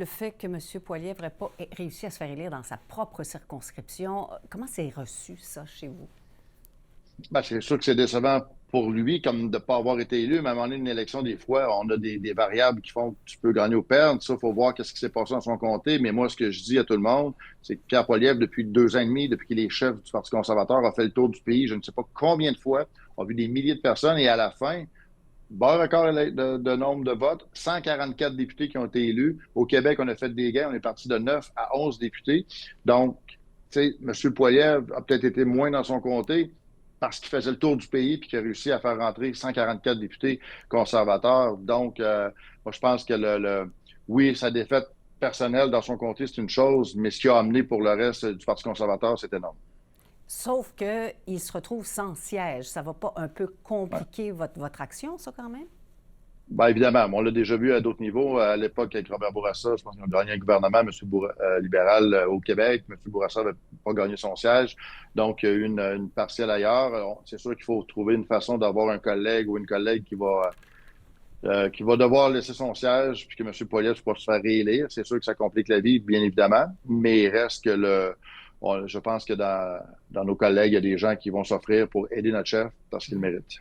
Le fait que M. Poilievre n'ait pas réussi à se faire élire dans sa propre circonscription, comment c'est reçu, ça, chez vous? Ben, c'est sûr que c'est décevant pour lui, comme de ne pas avoir été élu, mais à un moment donné, une élection, des fois, on a des variables qui font que tu peux gagner ou perdre. Ça, il faut voir qu'est-ce qui s'est passé dans son comté. Mais moi, ce que je dis à tout le monde, c'est que Pierre Poilievre, depuis 2 ans et demi, depuis qu'il est chef du Parti conservateur, a fait le tour du pays, je ne sais pas combien de fois, a vu des milliers de personnes, et à la fin, bon record de nombre de votes, 144 députés qui ont été élus. Au Québec, on a fait des gains, on est parti de 9 à 11 députés. Donc, tu sais, M. Poilievre a peut-être été moins dans son comté parce qu'il faisait le tour du pays et qu'il a réussi à faire rentrer 144 députés conservateurs. Donc, moi, je pense que oui, sa défaite personnelle dans son comté, c'est une chose, mais ce qu'il a amené pour le reste du Parti conservateur, c'est énorme. Sauf qu'il se retrouve sans siège. Ça va pas un peu Ouais. compliquer votre action, ça, quand même? Bien évidemment, on l'a déjà vu à d'autres niveaux. À l'époque, avec Robert Bourassa, je pense qu'ils ont gagné un gouvernement, libéral au Québec. M. Bourassa n'avait pas gagné son siège. Donc, il y a eu une partielle ailleurs. C'est sûr qu'il faut trouver une façon d'avoir un collègue ou une collègue qui va devoir laisser son siège, puis que M. Poilievre ne se faire réélire. C'est sûr que ça complique la vie, bien évidemment, mais il reste que je pense que dans nos collègues, il y a des gens qui vont s'offrir pour aider notre chef parce qu'il le mérite.